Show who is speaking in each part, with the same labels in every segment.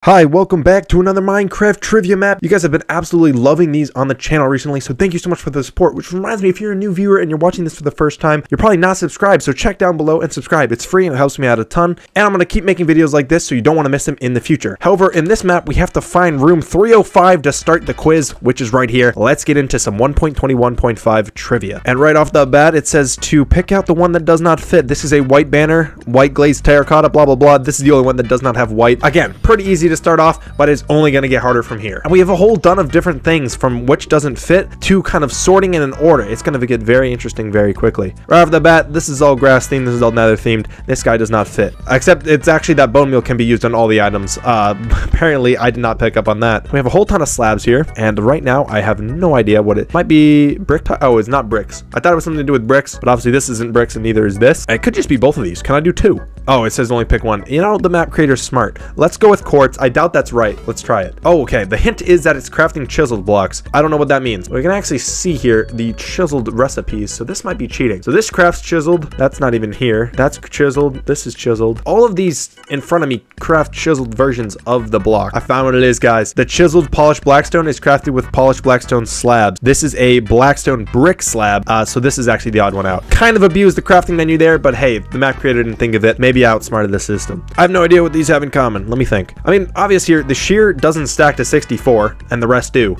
Speaker 1: Hi, welcome back to another Minecraft trivia map. You guys have been absolutely loving these on the channel recently, so thank you so much for the support, which reminds me, if you're a new viewer and you're watching this for the first time, you're probably not subscribed, so check down below and subscribe. It's free and it helps me out a ton, and I'm going to keep making videos like this so you don't want to miss them in the future. However, in this map, we have to find room 305 to start the quiz, which is right here. Let's get into some 1.21.5 trivia. And right off the bat, it says to pick out the one that does not fit. This is a white banner, white glazed terracotta, blah, blah, blah. This is the only one that does not have white. Again, pretty easy to start off, but it's only going to get harder from here. And we have a whole ton of different things from which doesn't fit to kind of sorting in an order. It's going to get very interesting very quickly. Right off the bat, this is all grass themed. This is all nether themed. This guy does not fit. Except it's actually that bone meal can be used on all the items. Apparently, I did not pick up on that. We have a whole ton of slabs here. And right now, I have no idea what it might be. Brick. Oh, it's not bricks. I thought it was something to do with bricks, but obviously this isn't bricks and neither is this. It could just be both of these. Can I do two? Oh, it says only pick one. You know, the map creator's smart. Let's go with quartz. I doubt that's right. Let's try it. Oh, okay. The hint is that it's crafting chiseled blocks. I don't know what that means. We can actually see here the chiseled recipes. So this might be cheating. So this crafts chiseled. That's not even here. That's chiseled. This is chiseled. All of these in front of me craft chiseled versions of the block. I found what it is, guys. The chiseled polished blackstone is crafted with polished blackstone slabs. This is a blackstone brick slab. So this is actually the odd one out. Kind of abused the crafting menu there, but hey, the map creator didn't think of it. Maybe outsmarted the system. I have no idea what these have in common. Let me think. I mean, obvious here, the shear doesn't stack to 64 and the rest do.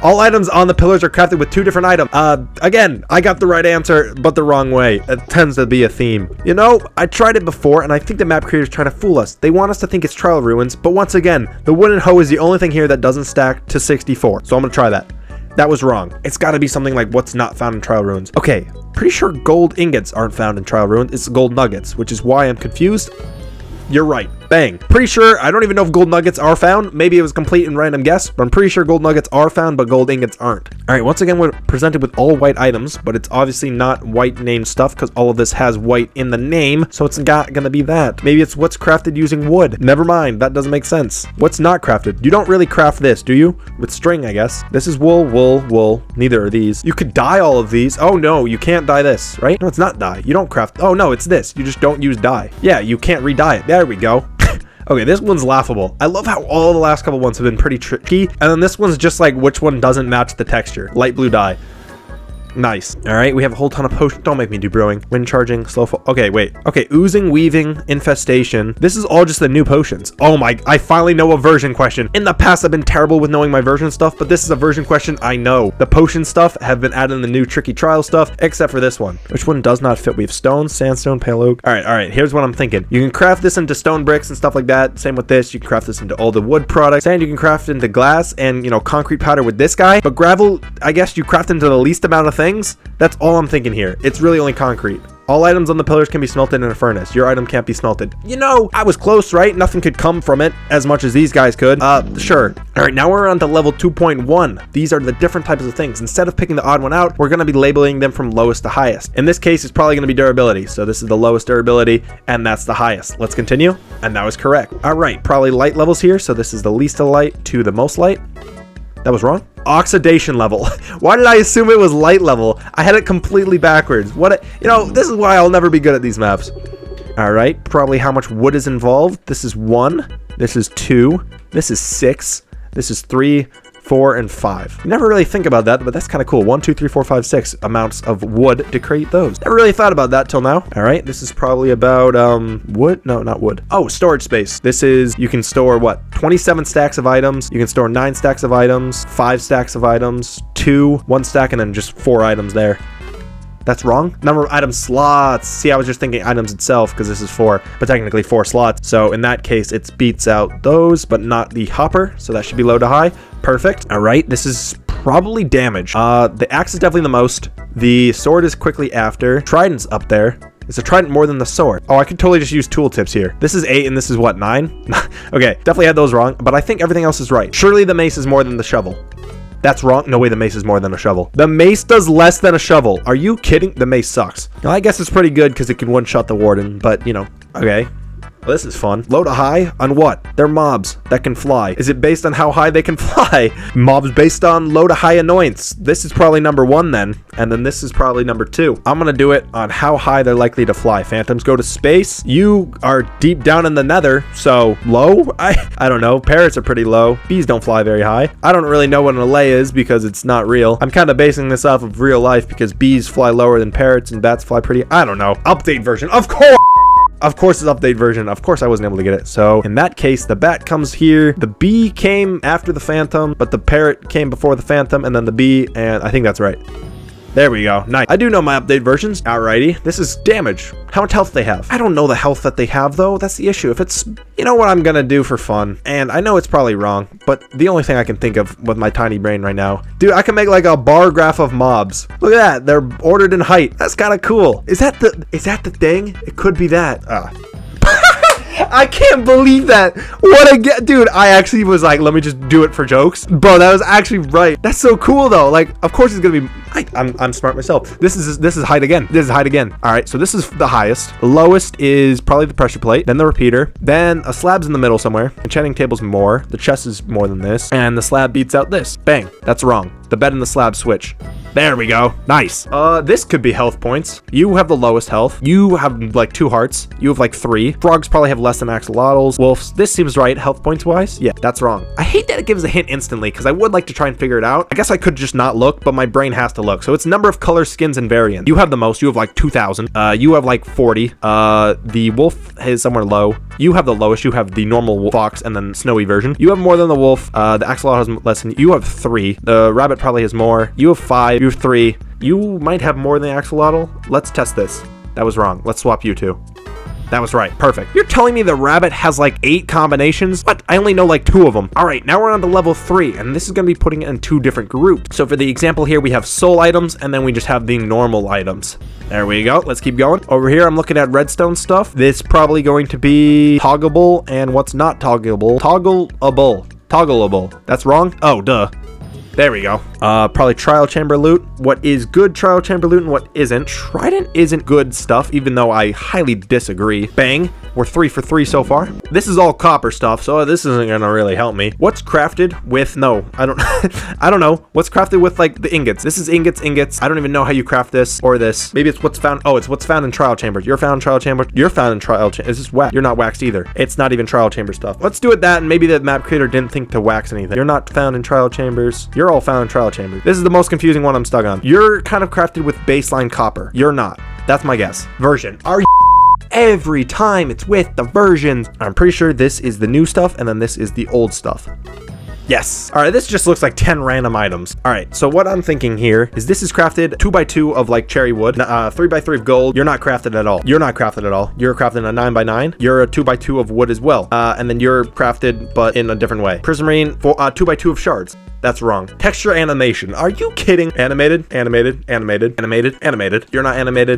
Speaker 1: All items on the pillars are crafted with two different items. Again, I got the right answer, but the wrong way. It tends to be a theme. You know, I tried it before, and I think the map creator is trying to fool us. They want us to think it's trial ruins, but once again, the wooden hoe is the only thing here that doesn't stack to 64. So I'm gonna try that. That was wrong. It's got to be something like what's not found in trial ruins. Okay, pretty sure gold ingots aren't found in trial ruins. It's gold nuggets, which is why I'm confused. You're right. Bang. Pretty sure, I don't even know if gold nuggets are found. Maybe it was a complete and random guess, but I'm pretty sure gold nuggets are found, but gold ingots aren't. All right, once again, we're presented with all white items, but it's obviously not white named stuff because all of this has white in the name, so it's not going to be that. Maybe it's what's crafted using wood. Never mind. That doesn't make sense. What's not crafted? You don't really craft this, do you? With string, I guess. This is wool, wool, wool. Neither are these. You could dye all of these. Oh, no, you can't dye this, right? No, it's not dye. You don't craft. Oh, no, it's this. You just don't use dye. Yeah, you can't re-dye it. There we go. Okay, this one's laughable. I love how all the last couple ones have been pretty tricky. And then this one's just like which one doesn't match the texture. Light blue dye. Nice. All right, we have a whole ton of potions. Don't make me do brewing. Wind charging, slow fall. Okay, wait. Okay, oozing, weaving, infestation. This is all just the new potions. Oh my, I finally know a version question. In the past, I've been terrible with knowing my version stuff, but this is a version question I know. The potion stuff have been added in the new tricky trial stuff, except for this one. Which one does not fit? We have stone, sandstone, pale oak. All right, here's what I'm thinking. You can craft this into stone bricks and stuff like that. Same with this. You can craft this into all the wood products. Sand you can craft into glass and, you know, concrete powder with this guy. But gravel, I guess you craft into the least amount of things. That's all I'm thinking here. It's really only concrete. All items on the pillars can be smelted in a furnace. Your item can't be smelted. You know, I was close, right? Nothing could come from it as much as these guys could. Sure. All right, now we're on to level 2.1. These are the different types of things. Instead of picking the odd one out, we're going to be labeling them from lowest to highest. In this case, it's probably going to be durability. So this is the lowest durability, and that's the highest. Let's continue. And that was correct. All right, probably light levels here. So this is the least of light to the most light. That was wrong. Oxidation level. Why did I assume it was light level? I had it completely backwards. You know, this is why I'll never be good at these maps. All right, probably how much wood is involved. This is 1. This is 2. This is 6. This is 3, 4, and 5. You never really think about that, but that's kind of cool. 1, 2, 3, 4, 5, 6 amounts of wood to create those. Never really thought about that till now. All right, this is probably about wood. No, not wood. Oh, storage space. This is, you can store what? 27 stacks of items. You can store 9 stacks of items, 5 stacks of items, 2, 1 stack, and then just 4 items there. That's wrong. Number of item slots. See, I was just thinking items itself because this is 4, but technically 4 slots. So in that case, it beats out those, but not the hopper. So that should be low to high. Perfect. All right. This is probably damage. The axe is definitely the most. The sword is quickly after. Trident's up there. Is the trident more than the sword? Oh, I could totally just use tooltips here. This is 8 and this is what, 9? Okay, definitely had those wrong, but I think everything else is right. Surely the mace is more than the shovel. That's wrong. No way, the mace is more than a shovel. The mace does less than a shovel. Are you kidding? The mace sucks. Well, I guess it's pretty good because it can one-shot the warden, but, you know, okay. Well, this is fun. Low to high on what? They're mobs that can fly. Is it based on how high they can fly? Mobs based on low to high annoyance. This is probably number 1 then. And then this is probably number 2. I'm gonna do it on how high they're likely to fly. Phantoms go to space. You are deep down in the nether, so low? I don't know. Parrots are pretty low. Bees don't fly very high. I don't really know what an allay is because it's not real. I'm kind of basing this off of real life because bees fly lower than parrots and bats fly pretty. I don't know. Update version. Of course! Of course, it's update version. Of course, I wasn't able to get it. So in that case, the bat comes here. The bee came after the phantom, but the parrot came before the phantom, and then the bee, and I think that's right. There we go. Nice. I do know my update versions. Alrighty. This is damage. How much health they have. I don't know the health that they have, though. That's the issue. If it's, you know what I'm gonna do for fun, and I know it's probably wrong, but the only thing I can think of with my tiny brain right now, dude, I can make like a bar graph of mobs. Look at that. They're ordered in height. That's kind of cool. Is that the thing? It could be that. I can't believe that. What a dude. I actually was like, let me just do it for jokes. Bro, that was actually right. That's so cool though. Like, of course it's gonna be. I'm smart myself. This is height again. This is height again. All right, so this is the highest. The lowest is probably the pressure plate, then the repeater, then a slab's in the middle somewhere. Enchanting table's more. The chest is more than this, and the slab beats out this. Bang. That's wrong. The bed and the slab switch. There we go. Nice. This could be health points. You have the lowest health. You have like 2 hearts. You have like 3. Frogs probably have less than axolotls. Wolves. This seems right health points wise. Yeah, that's wrong. I hate that it gives a hint instantly because I would like to try and figure it out. I guess I could just not look, but my brain has to look. So it's number of colors, skins, and variants. You have the most. You have like 2,000. You have like 40. The wolf is somewhere low. You have the lowest. You have the normal fox and then snowy version. You have more than the wolf. The axolotl has less than. You have 3. The rabbit probably has more. You have 5. You have 3. You might have more than the axolotl. Let's test this. That was wrong. Let's swap you 2. That was right. Perfect. You're telling me the rabbit has like 8 combinations? What? I only know like 2 of them. All right, now we're on to level 3, and this is going to be putting it in 2 different groups. So for the example here, we have soul items, and then we just have the normal items. There we go. Let's keep going. Over here, I'm looking at redstone stuff. This probably going to be toggleable, and what's not toggleable? Toggleable. That's wrong? Oh, duh. There we go. Probably trial chamber loot. What is good trial chamber loot and what isn't? Trident isn't good stuff, even though I highly disagree. Bang. We're 3 for 3 so far. This is all copper stuff, so this isn't gonna really help me. What's crafted with, no, I don't, I don't know. What's crafted with like the ingots? This is ingots. I don't even know how you craft this or this. Maybe it's what's found. Oh, it's what's found in trial chambers. You're found in trial chamber. You're found in trial chamber. Is this wax? You're not waxed either. It's not even trial chamber stuff. Let's do it that, and maybe the map creator didn't think to wax anything. You're not found in trial chambers. You're all found in trial chambers. This is the most confusing one I'm stuck on. You're kind of crafted with baseline copper. You're not. That's my guess. Version. Are you? Every time it's with the versions. I'm pretty sure this is the new stuff and then this is the old stuff. Yes. All right, this just looks like 10 random items. All right, so what I'm thinking here is this is crafted 2x2 of like cherry wood, 3x3 of gold. You're not crafted at all. You're not crafted at all. You're crafted a 9x9. You're a 2x2 of wood as well. And then you're crafted, but in a different way. Prismarine, 2x2 of shards. That's wrong. Texture animation. Are you kidding? Animated. You're not animated.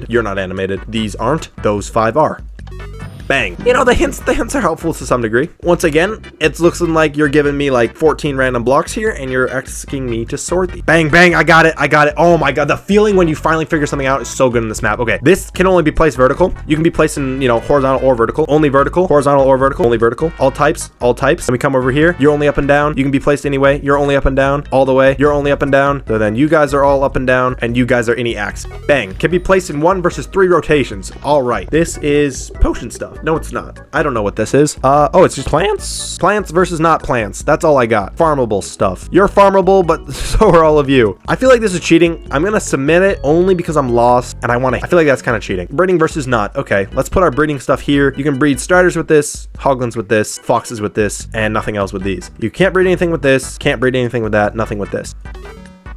Speaker 1: You're not animated. These aren't. Those 5 are. Bang. You know, the hints are helpful to some degree. Once again, it's looking like you're giving me like 14 random blocks here and you're asking me to sort these. Bang, bang, I got it. Oh my god, the feeling when you finally figure something out is so good in this map. Okay, this can only be placed vertical. You can be placed in, you know, horizontal or vertical. Only vertical. Horizontal or vertical. Only vertical. All types. Then we come over here. You're only up and down. You can be placed anyway. You're only up and down. All the way. You're only up and down. So then you guys are all up and down and you guys are any axe. Bang. Can be placed in 1 versus 3 rotations. All right. This is potion stuff. No, it's not. I don't know what this is. Oh, it's just plants? Plants versus not plants. That's all I got. Farmable stuff. You're farmable, but so are all of you. I feel like this is cheating. I'm gonna submit it only because I'm lost and I feel like that's kind of cheating. Breeding versus not. Okay, let's put our breeding stuff here. You can breed striders with this, hoglins with this, foxes with this, and nothing else with these. You can't breed anything with this, can't breed anything with that, nothing with this.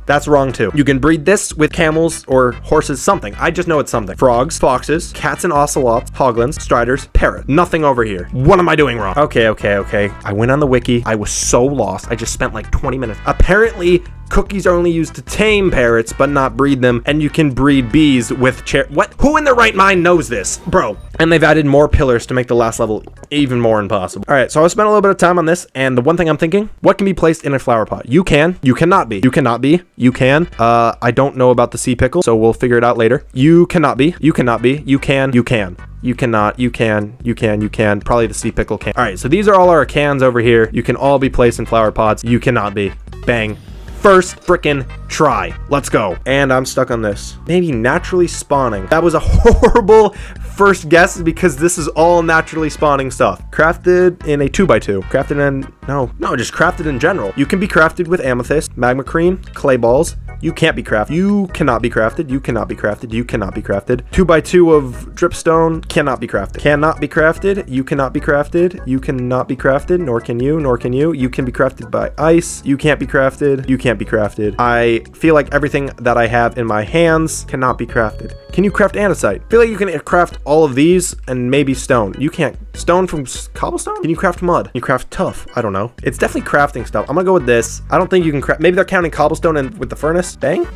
Speaker 1: That's wrong too. You can breed this with camels or horses, something. I just know it's something. Frogs, foxes, cats and ocelots, hoglins, striders, parrot. Nothing over here. What am I doing wrong? Okay. I went on the wiki. I was so lost. I just spent like 20 minutes. Apparently, Cookies are only used to tame parrots, but not breed them. And you can breed bees with what? Who in their right mind knows this? Bro. And they've added more pillars to make the last level even more impossible. All right, so I spent a little bit of time on this, and the one thing I'm thinking, what can be placed in a flower pot? You can. You cannot be. You cannot be. You can. I don't know about the sea pickle, so we'll figure it out later. You cannot be. You cannot be. You can. You can. You cannot, you can, you can, you can. Probably the sea pickle can. All right, so these are all our cans over here. You can all be placed in flower pots. You cannot be. Bang. First frickin' try. Let's go. And I'm stuck on this. Maybe naturally spawning. That was a horrible first guess because this is all naturally spawning stuff. Crafted in a 2x2. Crafted in, no, just crafted in general. You can be crafted with amethyst, magma cream, clay balls. You can't be crafted. You cannot be crafted. You cannot be crafted. You cannot be crafted. 2x2 of dripstone cannot be crafted. Cannot be crafted. You cannot be crafted. You cannot be crafted. Nor can you. Nor can you. You can be crafted by ice. You can't be crafted. You can't be crafted. I feel like everything that I have in my hands cannot be crafted. Can you craft andesite? I feel like you can craft all of these and maybe stone. You can't. Stone from cobblestone? Can you craft mud? Can you craft tough? I don't know. It's definitely crafting stuff. I'm gonna go with this. I don't think you can craft. Maybe they're counting cobblestone and with the furnace. Bang.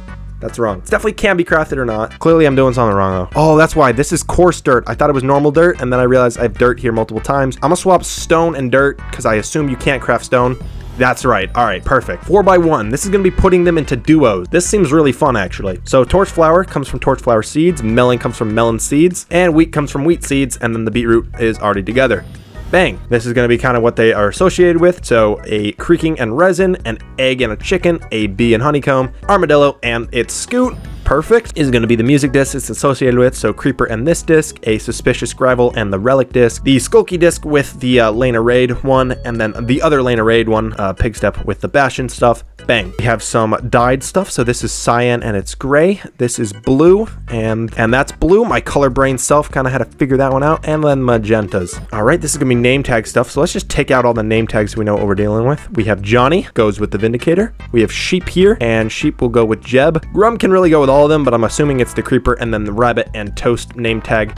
Speaker 1: That's wrong. It definitely can be crafted or not. Clearly I'm doing something wrong though. Oh, that's why. This is coarse dirt. I thought it was normal dirt, and then I realized I have dirt here multiple times. I'm gonna swap stone and dirt because I assume you can't craft stone. That's right. All right, perfect. 4x1. This is going to be putting them into duos. This seems really fun, actually. So torch flower comes from torch flower seeds, melon comes from melon seeds, and wheat comes from wheat seeds, and then the beetroot is already together. Bang. This is going to be kind of what they are associated with. So a creaking and resin, an egg and a chicken, a bee and honeycomb, armadillo and its scoot. Perfect is going to be the music disc it's associated with. So creeper and this disc, a suspicious gravel and the relic disc, the skulky disc with the Lena Raid one, and then the other Lena Raid one, pig step with the bastion stuff. Bang. We have some dyed stuff. So this is cyan and it's gray. This is blue and that's blue. My color brain self kind of had to figure that one out. And then magentas. All right, this is gonna be name tag stuff. So let's just take out all the name tags so we know what we're dealing with. We have Johnny, goes with the Vindicator. We have sheep here, and sheep will go with Jeb. Grum can really go with all of them, but I'm assuming it's the creeper and then the rabbit and toast name tag.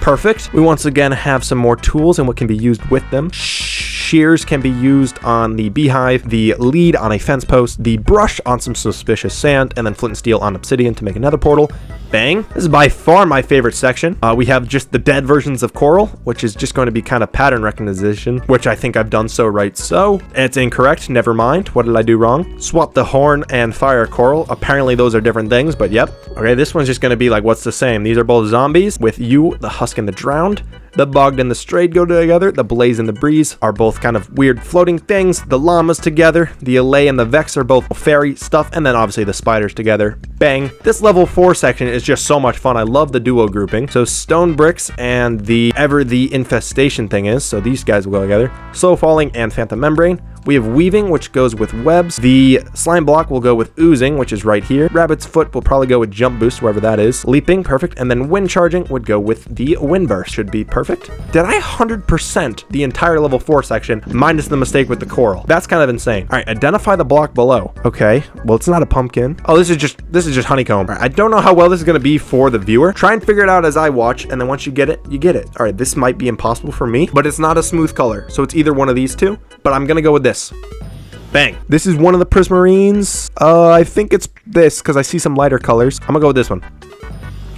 Speaker 1: Perfect. We once again have some more tools and what can be used with them. Shears can be used on the beehive, the lead on a fence post, the brush on some suspicious sand, and then flint and steel on obsidian to make another portal. Bang. This is by far my favorite section. We have just the dead versions of coral, which is just going to be kind of pattern recognition, which I think I've done so right. So it's incorrect. Never mind. What did I do wrong? Swap the horn and fire coral. Apparently those are different things, but yep. Okay, this one's just going to be like, what's the same? These are both zombies with you, the husk and the drowned. The bogged and the strayed go together. The blaze and the breeze are both kind of weird floating things. The llamas together. The allay and the vex are both fairy stuff. And then obviously the spiders together. Bang. This level 4 section is just so much fun. I love the duo grouping. So stone bricks and the infestation thing is. So these guys will go together. Slow falling and phantom membrane. We have weaving, which goes with webs. The slime block will go with oozing, which is right here. Rabbit's foot will probably go with jump boost, wherever that is. Leaping, perfect. And then wind charging would go with the wind burst. Should be perfect. Did I 100% the entire level 4 section, minus the mistake with the coral? That's kind of insane. All right, identify the block below. Okay, well, it's not a pumpkin. Oh, this is just honeycomb. All right, I don't know how well this is going to be for the viewer. Try and figure it out as I watch, and then once you get it, you get it. All right, this might be impossible for me, but it's not a smooth color, so it's either one of these two, but I'm going to go with this. Bang. This is one of the prismarines. I think it's this because I see some lighter colors. I'm gonna go with this one.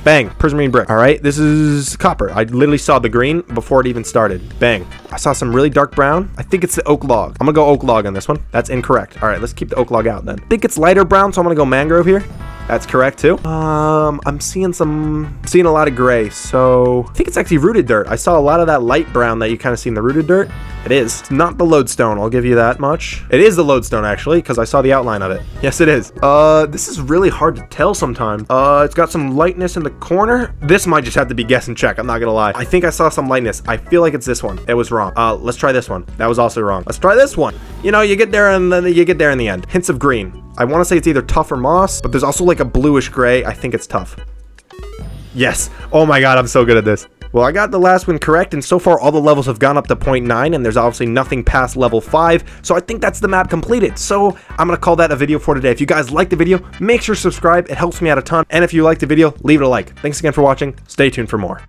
Speaker 1: Bang. Prismarine brick. All right. This is copper. I literally saw the green before it even started. Bang. I saw some really dark brown. I think it's the oak log. I'm gonna go oak log on this one. That's incorrect. All right. Let's keep the oak log out then. I think it's lighter brown, so I'm gonna go mangrove here. That's correct too. I'm seeing a lot of gray, so I think it's actually rooted dirt. I saw a lot of that light brown that you kind of see in the rooted dirt. It is. It's not the lodestone, I'll give you that much. It is the lodestone actually, because I saw the outline of it. Yes, it is. This is really hard to tell sometimes. It's got some lightness in the corner. This might just have to be guess and check, I'm not gonna lie. I think I saw some lightness. I feel like it's this one. It was wrong. Let's try this one. That was also wrong. Let's try this one. You know, you get there and then you get there in the end. Hints of green. I want to say it's either tuff or moss, but there's also like a bluish gray. I think it's tuff. Yes. Oh my god, I'm so good at this. Well, I got the last one correct, and so far all the levels have gone up to 0.9, and there's obviously nothing past level 5, so I think that's the map completed. So I'm going to call that a video for today. If you guys liked the video, make sure to subscribe. It helps me out a ton, and if you liked the video, leave it a like. Thanks again for watching. Stay tuned for more.